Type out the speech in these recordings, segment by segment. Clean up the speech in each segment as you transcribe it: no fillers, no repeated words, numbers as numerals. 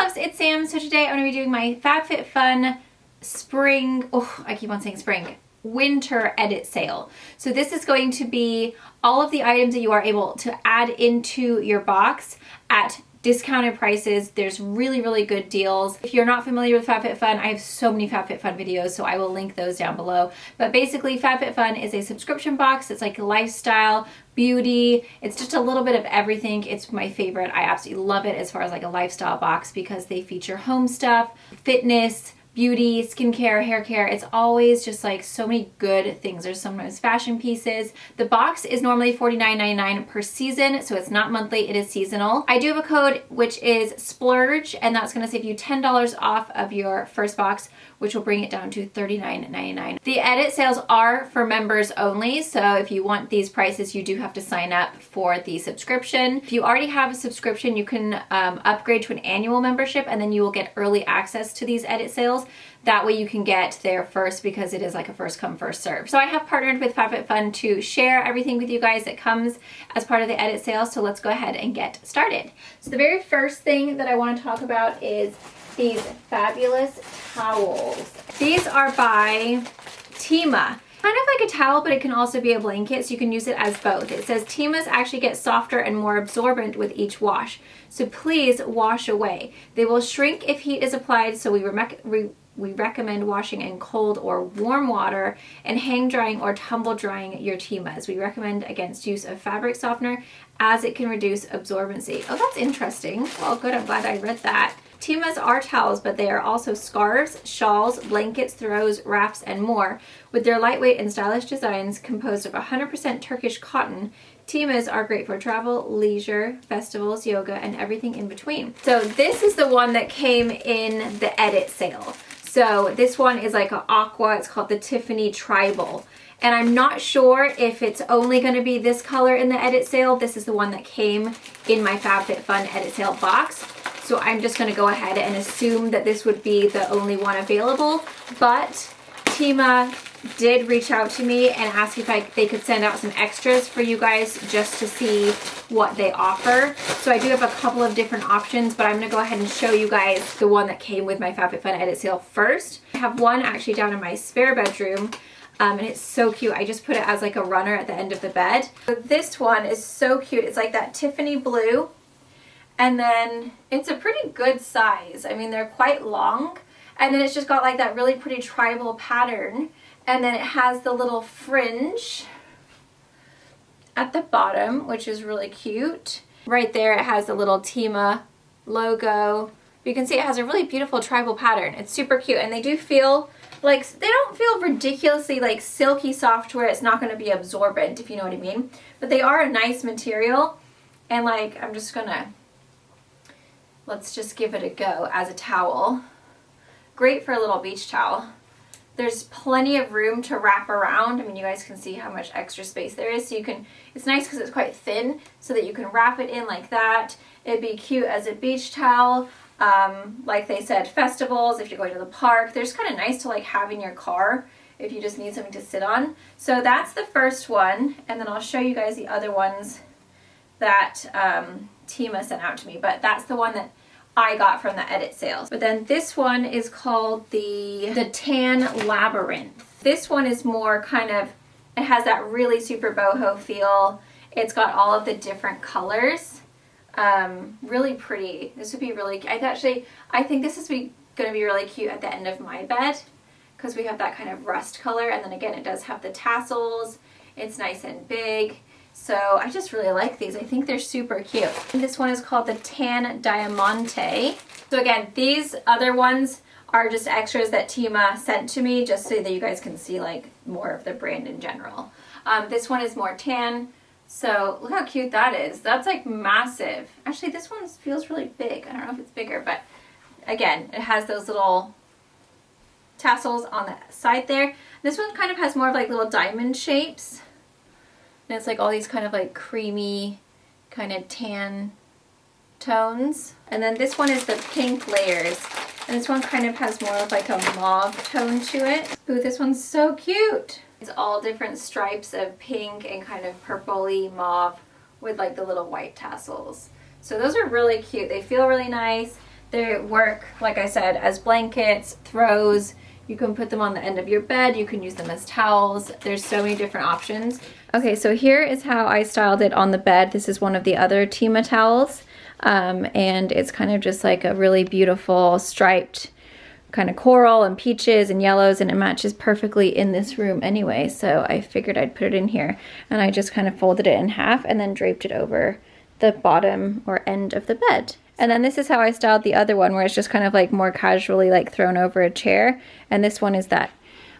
loves, it's Sam. So today I'm going to be doing my FabFitFun spring, I keep on saying spring, winter edit sale. So this is going to be all of the items that you are able to add into your box at discounted prices. There's really, really good deals. If you're not familiar with FabFitFun, I have so many FabFitFun videos, so I will link those down below. But basically, FabFitFun is a subscription box. It's like lifestyle, beauty. It's just a little bit of everything. It's my favorite. I absolutely love it as far as like a lifestyle box because they feature home stuff, fitness, beauty, skincare, hair care. It's always just like so many good things. There's sometimes fashion pieces. The box is normally $49.99 per season, so it's not monthly, it is seasonal. I do have a code which is SPLURGE, and that's going to save you $10 off of your first box, which will bring it down to $39.99. The edit sales are for members only, so if you want these prices, you do have to sign up for the subscription. If you already have a subscription, you can upgrade to an annual membership, and then you will get early access to these edit sales. That way you can get there first because it is like a first come, first serve. So I have partnered with FabFitFun to share everything with you guys that comes as part of the edit sales. So let's go ahead and get started. So the very first thing that I want to talk about is these fabulous towels. These are by Tima. Kind of like a towel, but it can also be a blanket, so you can use it as both. It says Timas actually get softer and more absorbent with each wash, so please wash away. They will shrink if heat is applied, so we recommend washing in cold or warm water and hang drying or tumble drying your Timas. We recommend against use of fabric softener as it can reduce absorbency. Oh, that's interesting. Well, good, I'm glad I read that. Timas are towels, but they are also scarves, shawls, blankets, throws, wraps, and more. With their lightweight and stylish designs composed of 100% Turkish cotton, Timas are great for travel, leisure, festivals, yoga, and everything in between. So this is the one that came in the edit sale. So this one is like an aqua. It's called the Tiffany Tribal. And I'm not sure if it's only going to be this color in the edit sale. This is the one that came in my FabFitFun edit sale box. So I'm just going to go ahead and assume that this would be the only one available. But Tima did reach out to me and ask if they could send out some extras for you guys just to see what they offer. So I do have a couple of different options, but I'm going to go ahead and show you guys the one that came with my FabFitFun edit sale first. I have one actually down in my spare bedroom. And it's so cute. I just put it as like a runner at the end of the bed. So this one is so cute. It's like that Tiffany blue. And then it's a pretty good size. I mean, they're quite long. And then it's just got like that really pretty tribal pattern. And then it has the little fringe at the bottom, which is really cute. Right there, it has the little Tima logo. You can see it has a really beautiful tribal pattern. It's super cute. And they do feel like, they don't feel ridiculously like silky soft where it's not going to be absorbent, if you know what I mean. But they are a nice material. And like, I'm just gonna, let's just give it a go as a towel. Great for a little beach towel. There's plenty of room to wrap around. I mean, you guys can see how much extra space there is. So you can, it's nice because it's quite thin so that you can wrap it in like that. It'd be cute as a beach towel. Like they said, festivals, if you're going to the park. They're just kind of nice to like have in your car if you just need something to sit on. So that's the first one. And then I'll show you guys the other ones that Tima sent out to me. But that's the one that I got from the edit sales. But then this one is called the Tan Labyrinth. This one is more kind of, it has that really super boho feel. It's got all of the different colors. Really pretty. This would be really, I think this is going to be really cute at the end of my bed because we have that kind of rust color. And then again, it does have the tassels. It's nice and big. So I just really like these. I think they're super cute. And this one is called the Tan Diamante. So again, these other ones are just extras that Tima sent to me just so that you guys can see like more of the brand in general. This one is more tan. So look how cute that is. That's like massive. Actually, this one feels really big. I don't know if it's bigger, but again, it has those little tassels on the side there. This one kind of has more of like little diamond shapes. And it's like all these kind of like creamy kind of tan tones. And then this one is the pink layers. And this one kind of has more of like a mauve tone to it. Ooh, this one's so cute. It's all different stripes of pink and kind of purpley mauve with like the little white tassels. So those are really cute. They feel really nice. They work, like I said, as blankets, throws. You can put them on the end of your bed. You can use them as towels. There's so many different options. Okay, so here is how I styled it on the bed. This is one of the other Tima towels. And it's kind of just like a really beautiful striped kind of coral and peaches and yellows, and it matches perfectly in this room anyway. So I figured I'd put it in here, and I just kind of folded it in half and then draped it over the bottom or end of the bed. And then this is how I styled the other one, where it's just kind of like more casually like thrown over a chair. And this one is that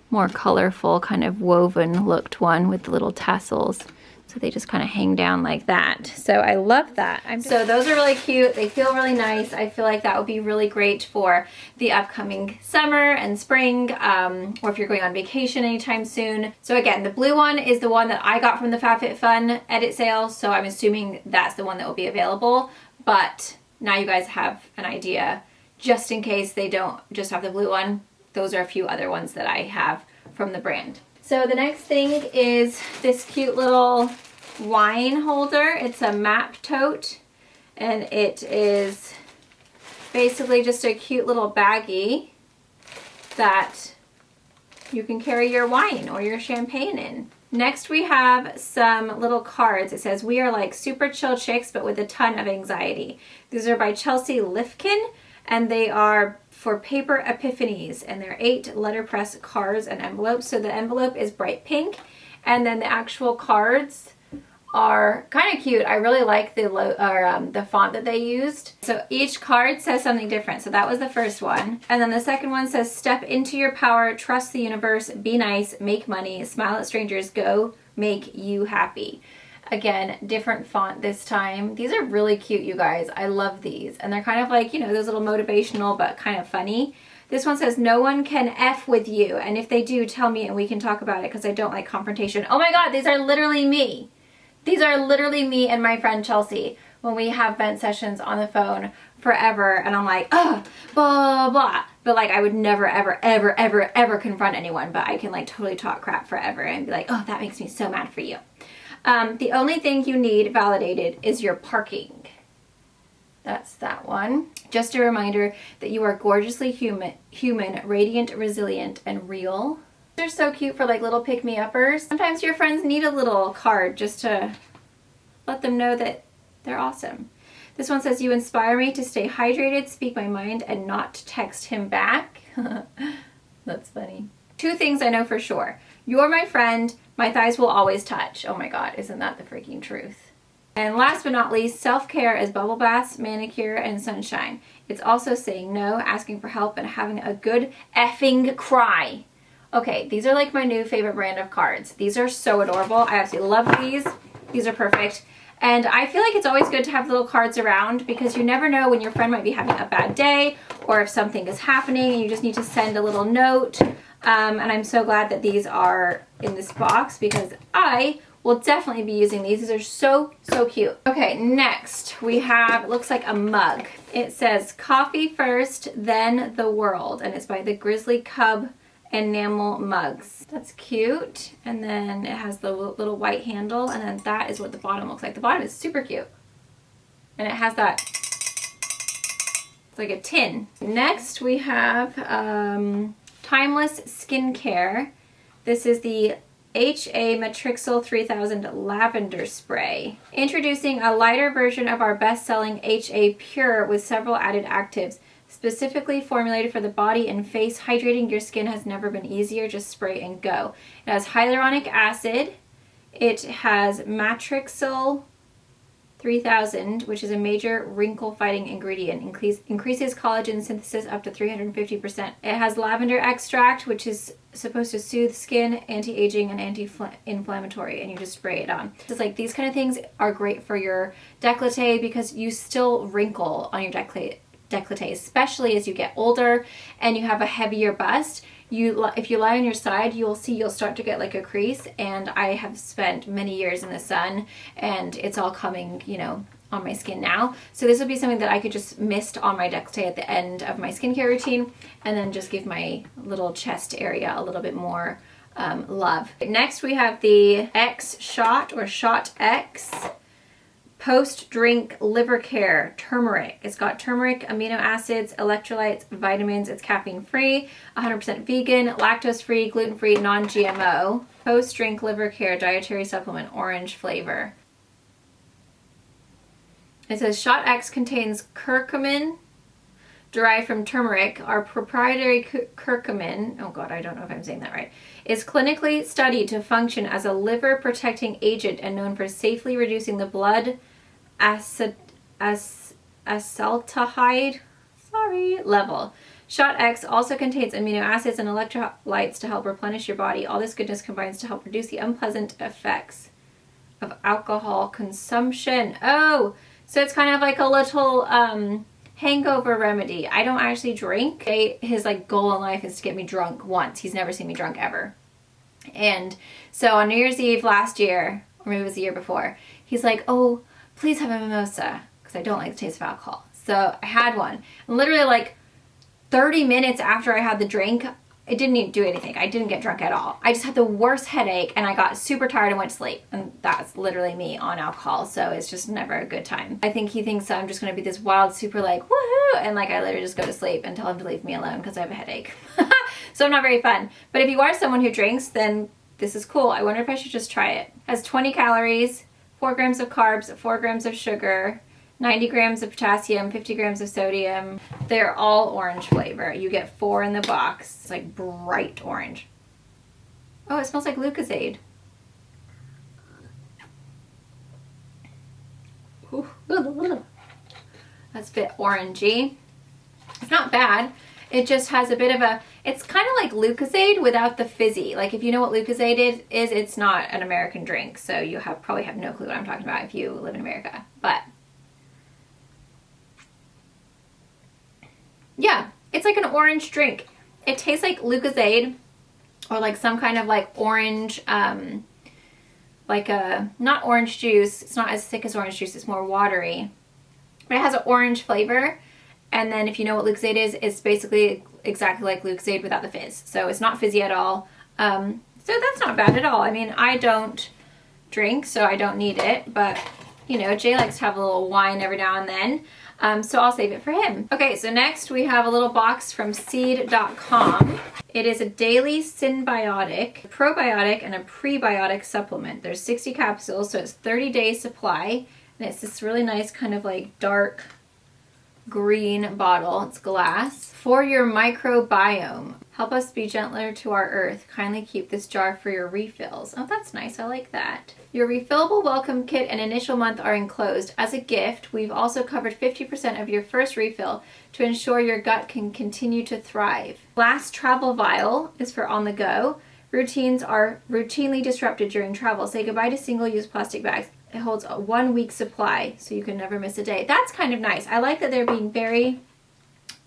more colorful kind of woven looked one with the little tassels. So they just kind of hang down like that. So I love that. So those are really cute. They feel really nice. I feel like that would be really great for the upcoming summer and spring, or if you're going on vacation anytime soon. So again, the blue one is the one that I got from the FabFitFun edit sale. So I'm assuming that's the one that will be available. But now you guys have an idea, just in case they don't just have the blue one. Those are a few other ones that I have from the brand. So the next thing is this cute little wine holder. It's a map tote, and it is basically just a cute little baggie that you can carry your wine or your champagne in. Next we have some little cards. It says, "We are like super chill chicks but with a ton of anxiety." These are by Chelsea Lifkin, and they are for paper epiphanies, and they're 8 letterpress cards and envelopes. So the envelope is bright pink, and then the actual cards are kind of cute. I really like the font that they used. So each card says something different. So that was the first one. And then the second one says, "Step into your power, trust the universe, be nice, make money, smile at strangers, go make you happy." Again, different font this time. These are really cute, you guys. I love these. And they're kind of like, you know, those little motivational but kind of funny. This one says, "No one can F with you. And if they do, tell me and we can talk about it because I don't like confrontation." Oh my God, these are literally me. These are literally me and my friend Chelsea when we have vent sessions on the phone forever. And I'm like, oh, blah, blah. But like, I would never, ever, ever, ever, ever confront anyone. But I can like totally talk crap forever and be like, oh, that makes me so mad for you. The only thing you need validated is your parking. That's that one. Just a reminder that you are gorgeously human, radiant, resilient, and real. They're so cute for like little pick-me-uppers. Sometimes your friends need a little card just to let them know that they're awesome. This one says, "You inspire me to stay hydrated, speak my mind, and not text him back." That's funny. 2 things I know for sure. You're my friend. My thighs will always touch. Oh my God, isn't that the freaking truth? And last but not least, self-care is bubble baths, manicure, and sunshine. It's also saying no, asking for help, and having a good effing cry. Okay, these are like my new favorite brand of cards. These are so adorable. I absolutely love these. These are perfect. And I feel like it's always good to have little cards around because you never know when your friend might be having a bad day or if something is happening and you just need to send a little note. And I'm so glad that these are in this box because I will definitely be using these. These are so, so cute. Okay, next we have, it looks like a mug. It says, "Coffee first, then the world." And it's by the Grizzly Cub Enamel Mugs. That's cute. And then it has the little white handle, and then that is what the bottom looks like. The bottom is super cute. And it has that, it's like a tin. Next we have Timeless Skincare. This is the HA Matrixyl 3000 Lavender Spray. Introducing a lighter version of our best-selling HA Pure with several added actives. Specifically formulated for the body and face, hydrating your skin has never been easier. Just spray and go. It has hyaluronic acid. It has Matrixyl 3000, which is a major wrinkle-fighting ingredient. Increases collagen synthesis up to 350%. It has lavender extract, which is supposed to soothe skin, anti-aging, and anti-inflammatory, and you just spray it on. It's like these kind of things are great for your décolleté because you still wrinkle on your décolleté, especially as you get older and you have a heavier bust. If you lie on your side, you'll start to get like a crease, and I have spent many years in the sun and it's all coming, you know, on my skin now. So this would be something that I could just mist on my décolleté at the end of my skincare routine and then just give my little chest area a little bit more love. Next we have the X Shot or Shot X. Post-drink liver care, turmeric. It's got turmeric, amino acids, electrolytes, vitamins. It's caffeine-free, 100% vegan, lactose-free, gluten-free, non-GMO. Post-drink liver care dietary supplement, orange flavor. It says Shot X contains curcumin derived from turmeric. Our proprietary curcumin, oh god, I don't know if I'm saying that right, is clinically studied to function as a liver protecting agent and known for safely reducing the blood acetaldehyde level. Shot X also contains amino acids and electrolytes to help replenish your body. All this goodness combines to help reduce the unpleasant effects of alcohol consumption. Oh, so it's kind of like a little hangover remedy. I don't actually drink. His like goal in life is to get me drunk once. He's never seen me drunk ever. And so on New Year's Eve last year, or maybe it was the year before, he's like, oh, please have a mimosa, because I don't like the taste of alcohol. So I had one. And literally like 30 minutes after I had the drink, it didn't even do anything. I didn't get drunk at all. I just had the worst headache and I got super tired and went to sleep. And that's literally me on alcohol. So it's just never a good time. I think he thinks I'm just going to be this wild, super like, woohoo. And like I literally just go to sleep and tell him to leave me alone because I have a headache. So I'm not very fun. But if you are someone who drinks, then this is cool. I wonder if I should just try it. It has 20 calories, 4 grams of carbs, 4 grams of sugar, 90 grams of potassium, 50 grams of sodium. They're all orange flavor. You get 4 in the box. It's like bright orange. Oh, it smells like Lucozade. That's a bit orangey. It's not bad. It just has a bit of a, it's kind of like Lucozade without the fizzy. Like if you know what Lucozade is, it's not an American drink. So you probably have no clue what I'm talking about if you live in America. But yeah, it's like an orange drink. It tastes like Lucozade or like some kind of like orange, like a, not orange juice. It's not as thick as orange juice. It's more watery. But it has an orange flavor. And then if you know what Lucozade is, it's basically exactly like Lucozade without the fizz. So it's not fizzy at all. So that's not bad at all. I mean, I don't drink, so I don't need it. But, you know, Jay likes to have a little wine every now and then. So I'll save it for him. Okay, so next we have a little box from seed.com. It is a daily symbiotic, a probiotic, and a prebiotic supplement. There's 60 capsules, so it's 30-day supply. And it's this really nice kind of like dark green bottle. It's glass. For your microbiome. Help us be gentler to our earth. Kindly keep this jar for your refills. Oh, that's nice. I like that. Your refillable welcome kit and initial month are enclosed. As a gift, we've also covered 50% of your first refill to ensure your gut can continue to thrive. Glass travel vial is for on the go. Routines are routinely disrupted during travel. Say goodbye to single-use plastic bags. It holds a 1 week supply, so you can never miss a day. That's kind of nice. I like that they're being very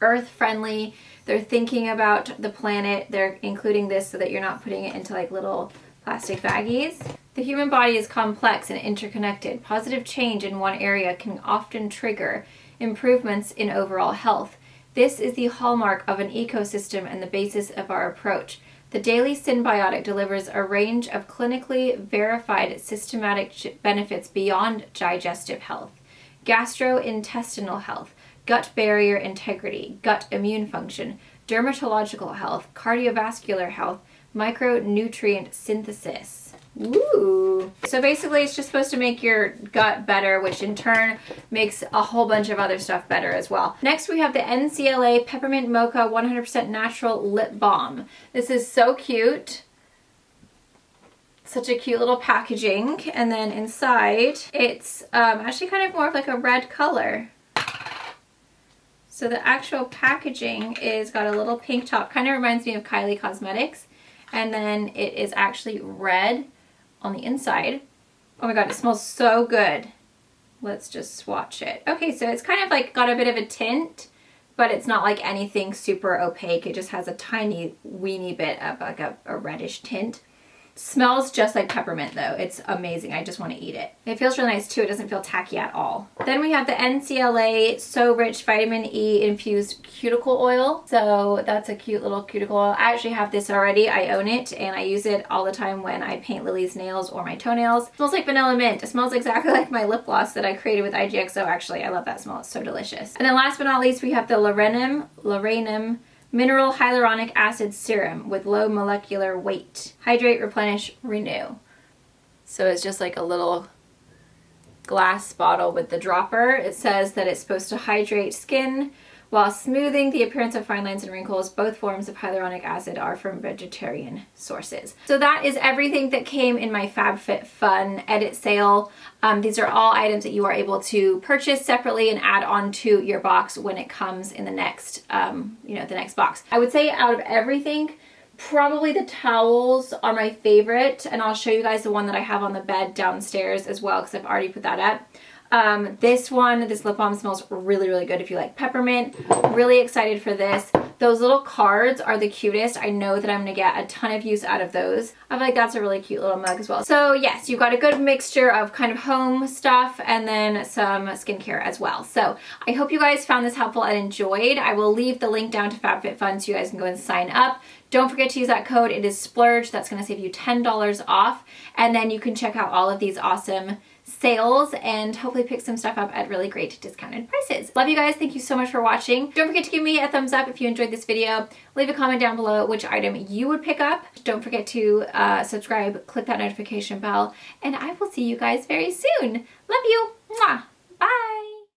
earth-friendly. They're thinking about the planet. They're including this so that you're not putting it into like little plastic baggies. The human body is complex and interconnected. Positive change in one area can often trigger improvements in overall health. This is the hallmark of an ecosystem and the basis of our approach. The Daily Symbiotic delivers a range of clinically verified systematic benefits beyond digestive health, gastrointestinal health, gut barrier integrity, gut immune function, dermatological health, cardiovascular health, micronutrient synthesis. Ooh. So basically it's just supposed to make your gut better, which in turn makes a whole bunch of other stuff better as well. Next we have the NCLA Peppermint Mocha 100% Natural Lip Balm. This is so cute. Such a cute little packaging. And then inside it's actually kind of more of like a red color. So the actual packaging is got a little pink top. Kind of reminds me of Kylie Cosmetics. And then it is actually red on the inside. Oh my god, it smells so good. Let's just swatch it. Okay, so it's kind of like got a bit of a tint, but it's not like anything super opaque. It just has a tiny weeny bit of like a reddish tint. Smells just like peppermint though. It's amazing. I just want to eat it. It feels really nice too. It doesn't feel tacky at all. Then we have the NCLA So Rich Vitamin E Infused Cuticle Oil. So that's a cute little cuticle oil. I actually have this already. I own it and I use it all the time when I paint Lily's nails or my toenails. It smells like vanilla mint. It smells exactly like my lip gloss that I created with IGXO actually. I love that smell. It's so delicious. And then last but not least, we have the Loranum Mineral Hyaluronic Acid Serum with low molecular weight. Hydrate, replenish, renew. So it's just like a little glass bottle with the dropper. It says that it's supposed to hydrate skin while smoothing the appearance of fine lines and wrinkles. Both forms of hyaluronic acid are from vegetarian sources. So that is everything that came in my FabFitFun edit sale. These are all items that you are able to purchase separately and add onto your box when it comes in the next, the next box. I would say out of everything, probably the towels are my favorite, and I'll show you guys the one that I have on the bed downstairs as well because I've already put that up. This lip balm smells really, really good if you like peppermint. Really excited for this. Those little cards are the cutest. I know that I'm gonna get a ton of use out of those. I feel like that's a really cute little mug as well. So yes, you've got a good mixture of kind of home stuff and then some skincare as well. So I hope you guys found this helpful and enjoyed. I will leave the link down to FabFitFun so you guys can go and sign up. Don't forget to use that code. It is Splurge. That's gonna save you $10 off. And then you can check out all of these awesome sales and hopefully pick some stuff up at really great discounted prices. Love you guys. Thank you so much for watching. Don't forget to give me a thumbs up if you enjoyed this video. Leave a comment down below which item you would pick up. Don't forget to subscribe, click that notification bell, and I will see you guys very soon. Love you. Mwah.